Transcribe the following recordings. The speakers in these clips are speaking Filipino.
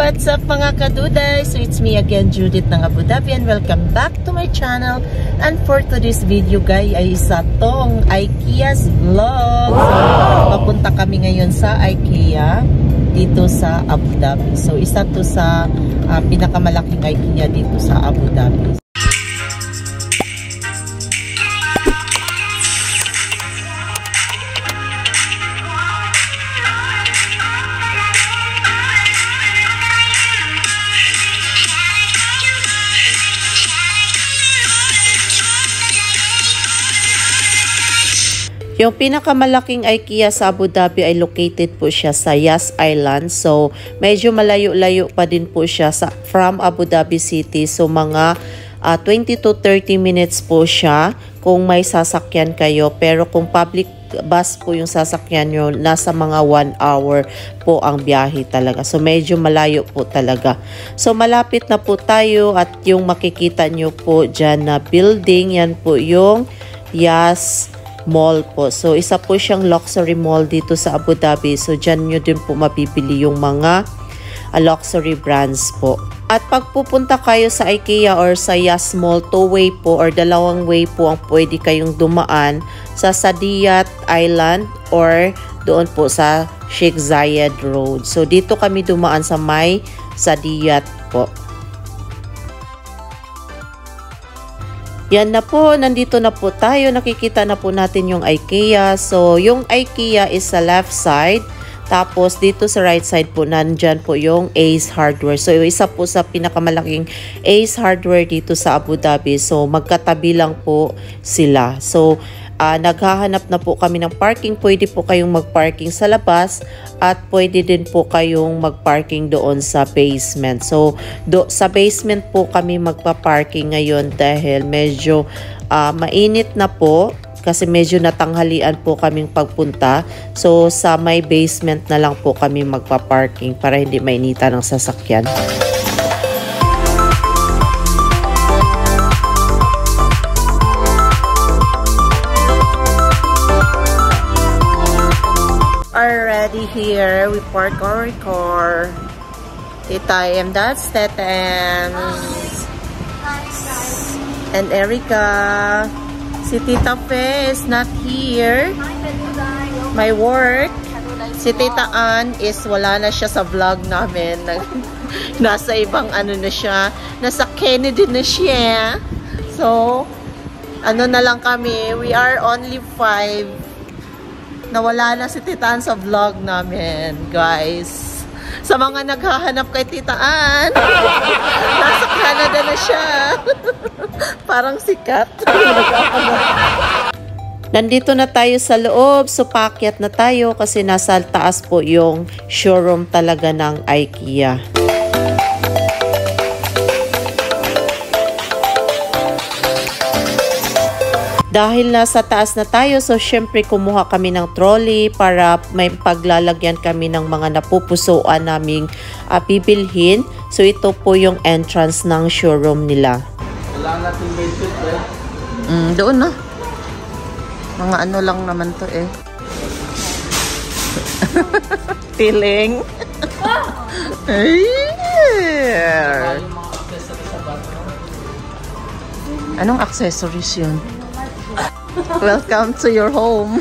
What's up mga kaduday? So it's me again, Judith ng Abu Dhabi, and welcome back to my channel. And for today's video guys ay isa tong IKEA's vlog. So, papunta kami ngayon sa IKEA dito sa Abu Dhabi. So isa to sa pinakamalaking IKEA dito sa Abu Dhabi. Yung pinakamalaking IKEA sa Abu Dhabi ay located po siya sa Yas Island. So, medyo malayo-layo pa din po siya from Abu Dhabi City. So, mga 20 to 30 minutes po siya kung may sasakyan kayo. Pero kung public bus po yung sasakyan nyo, nasa mga 1 hour po ang biyahe talaga. So, medyo malayo po talaga. So, malapit na po tayo at yung makikita nyo po dyan na building, yan po yung Yas Mall po. So, isa po siyang luxury mall dito sa Abu Dhabi. So, dyan nyo din po mabibili yung mga luxury brands po. At pag pupunta kayo sa IKEA or sa Yas Mall, two-way po or dalawang way po ang pwede kayong dumaan sa Saadiyat Island or doon po sa Sheikh Zayed Road. So, dito kami dumaan sa may Saadiyat po. Yan na po, nandito na po tayo. Nakikita na po natin yung IKEA. So, yung IKEA is sa left side. Tapos, dito sa right side po, nandyan po yung Ace Hardware. So, isa po sa pinakamalaking Ace Hardware dito sa Abu Dhabi. So, magkatabi lang po sila. So, naghahanap na po kami ng parking. Pwede po kayong magparking sa labas at pwede din po kayong magparking doon sa basement. So, sa basement po kami magpa-parking ngayon dahil medyo mainit na po kasi medyo natanghalian po kaming pagpunta. So, sa may basement na lang po kami magpa-parking para hindi mainitan ng sasakyan. Already here, we park our car. Tita M, that's Teta M. And Erica. Si Tita Fe is not here. My work. Si Tita Ann is wala na siya sa vlog namin. Nasa ibang ano na siya. Nasa Kennedy na siya. So, ano na lang kami. We are only 5. Nawala na si Tita Ann sa vlog namin, guys. Sa mga naghahanap kay Tita Ann, nasa Canada na siya. Parang sikat. Nandito na tayo sa loob. So, paakyat na tayo kasi nasa taas po yung showroom talaga ng IKEA. Dahil nasa taas na tayo, so syempre kumuha kami ng trolley para may paglalagyan kami ng mga napupusuan naming bibilhin. So ito po yung entrance ng showroom nila. Wala natin budget eh. Doon na. Mga ano lang naman to eh. Feeling. Anong accessories yun? Welcome to your home.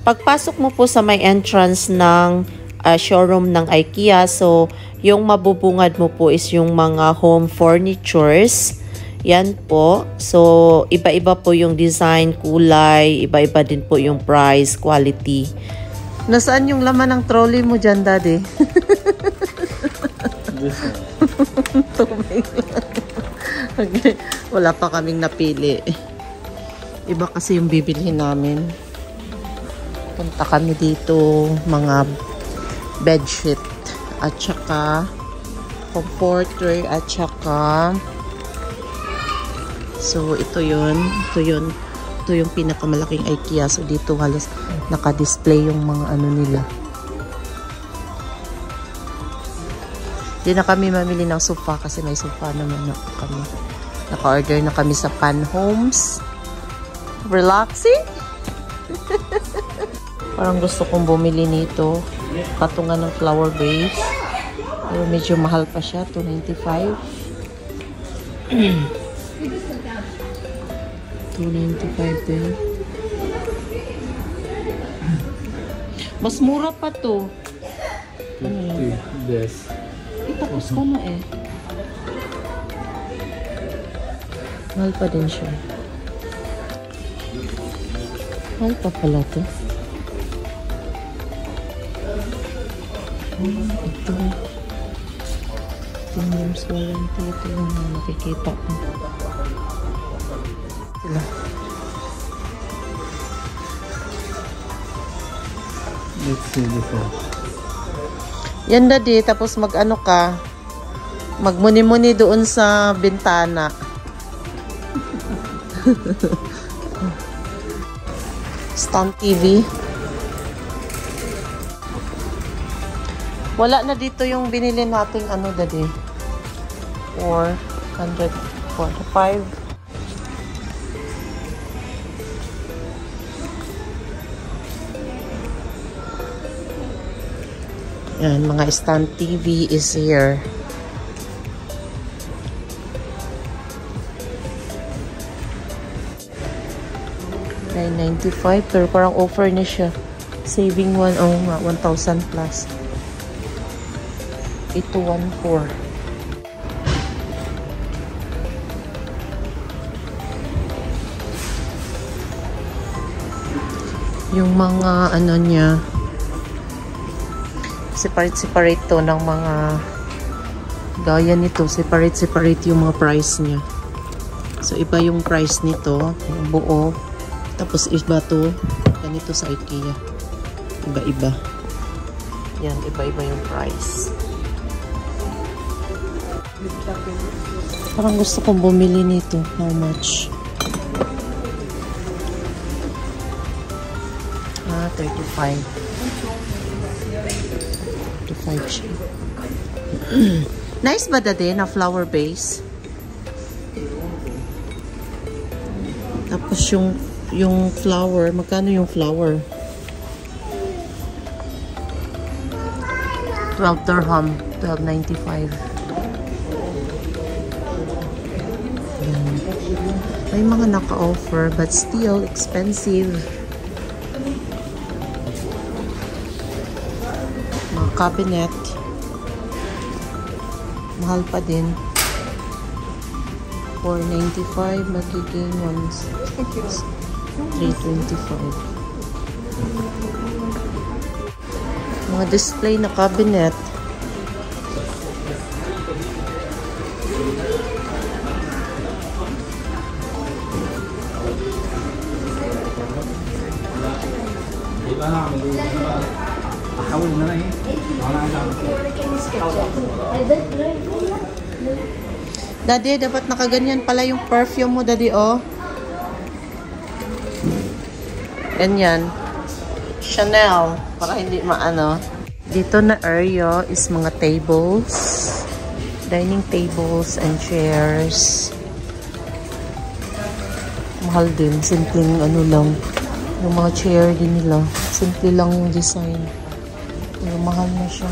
Pagpasok mo po sa may entrance ng showroom ng IKEA, so yung mabubungad mo po is yung mga home furnitures. Yan po. So, iba-iba po yung design, kulay, iba-iba din po yung price, quality. Nasaan yung laman ng trolley mo dyan, Daddy? Tubig lang. Okay. Wala pa kaming napili. Iba kasi yung bibilhin namin. Punta kami dito, mga bedsheet at saka comforter at saka so ito yung pinakamalaking IKEA. So dito halos naka-display yung mga ano nila. Di na kami mamili ng sofa kasi may sofa naman na kami. Naka-order na kami sa Pan Homes. Relaxing? Parang gusto kong bumili nito. Patungan ng flower vase. Pero medyo mahal pa siya, 295. 295 din. Mas mura pa to. Ano yun? Yes. Tapos ko na eh. Mahal pa din siya. Mahal pa pala to. Ito. 10 years warranty. Ito yung nakikita ko. Sila. Let's see this one. Yan daddy, tapos mag-ano ka, magmuni-muni doon sa bintana. Stand TV. Wala na dito yung binili nating ano daddy. 445. Yan, mga stand TV is here. $995 pero parang offer na siya. Saving one, oh nga, 1,000 plus. 8214. Yung mga ano niya, separate to ng mga gaya nito, separate yung mga price niya. So iba yung price nito, yung buo, tapos iba to ganito sa IKEA, iba-iba yan, iba-iba yung price. Parang gusto kong bumili nito. How much? 35 siya. Nice ba dati na flower base? Tapos yung flower, magkano yung flower? 12 dirham, 12.95. May mga naka-offer but still expensive. Mga cabinet. Mahal pa din. 495 magiging 325. Mga display na cabinet. Daddy, dapat nakaganyan pala yung perfume mo, daddy, oh. Ganyan. Chanel. Para hindi maano. Dito na area is mga tables. Dining tables and chairs. Mahal din. Simpleng ano lang. Yung mga chair din nila. Simple lang yung design. Pero mahal na siya.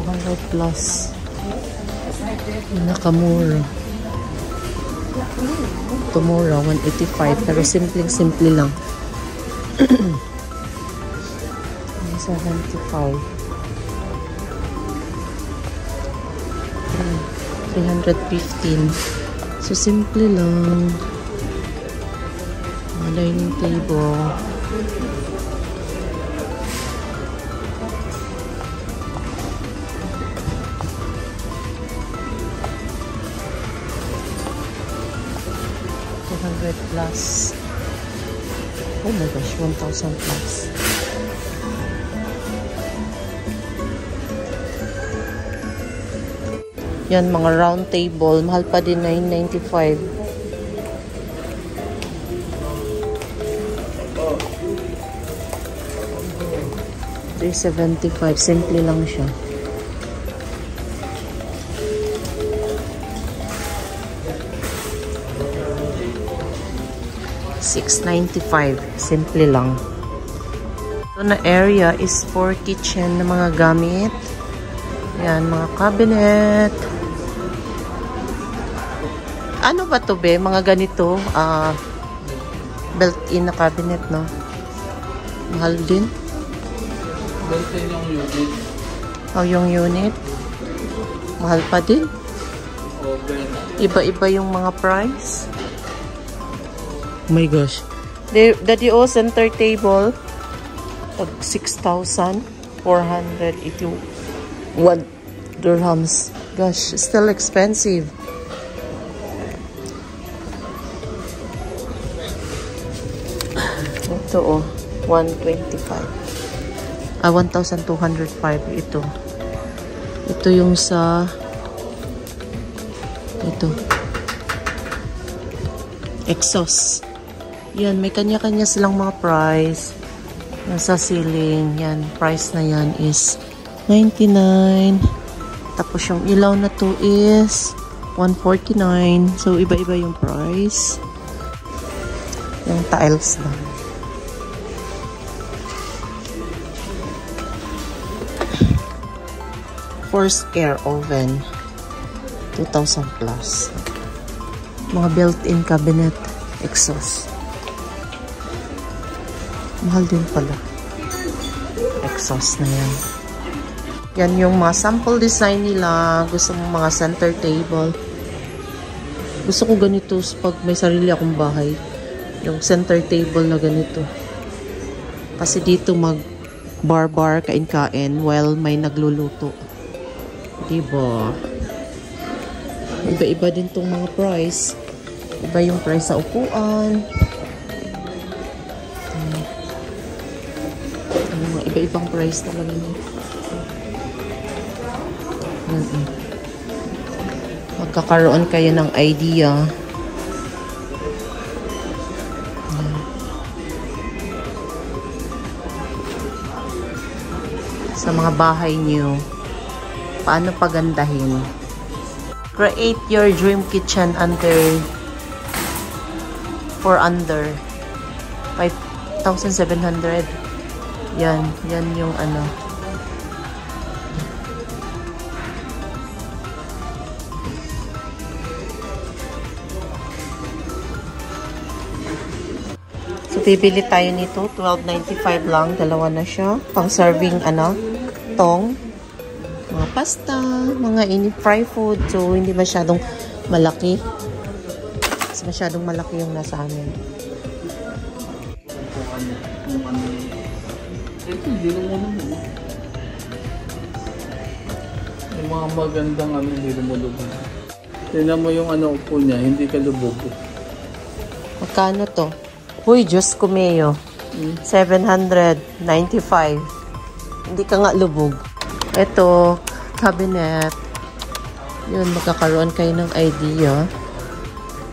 200 plus. Nakamura. Tumura, 185. Pero simple lang. 75. 315. So, simple lang. Dining table. Plus. Oh my gosh, 1,000 plus. Yan, mga round table. Mahal pa din, 995. $375. Simple lang siya. $695. Simple lang. Ito na area is for kitchen na mga gamit. Yan, mga cabinet. Ano ba to be? Mga ganito. Built-in na cabinet, no? Mahal din. Built-in yung unit. Oh, yung unit. Mahal pa din. Open. Iba-iba yung mga price. Oh my gosh. The DO center table, 6,481 dirhams. Gosh, still expensive. Ito, 125. 1,205 ito. Ito yung sa ito. Exhaust. Yan, may kanya-kanya silang mga price. Nasa ceiling, yan, price na yan is 99. Tapos yung ilaw na to is 149. So, iba-iba yung price. Yung tiles na. Forced air oven. 2,000 plus. Mga built-in cabinet. Exhaust. Mahal din pala. Exhaust na yan. Yan yung mga sample design nila. Gusto mo mga center table. Gusto ko ganito pag may sarili akong bahay. Yung center table na ganito. Kasi dito mag bar-bar, kain-kain while may nagluluto. Diba? Iba-iba din tong mga price. Iba yung price sa upuan. Iba-ibang price talaga niya. Magkakaroon kayo ng idea. Sa mga bahay niyo, paano pagandahin? Create your dream kitchen for under 5,700. Yan yung ano. So, bibili tayo nito. 12.95 lang. Dalawa na siya. Pang serving, tong. Mga pasta, mga fry food. So, hindi masyadong malaki. Kasi masyadong malaki yung nasa amin. Ito, hindi lumulog mo. Yung mga magandang hindi lumulog mo. Tignan mo yung upo niya, hindi ka lubog. Magkano to? Uy, Diyos ko mayo. 795. Hindi ka nga lubog. Ito, cabinet. Yun, magkakaroon kayo ng idea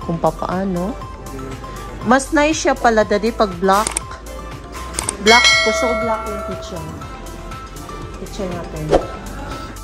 kung paano. Mas nice siya pala, daddy, pag black. Black. Gusto ko black yung kitchen. Kitchen natin.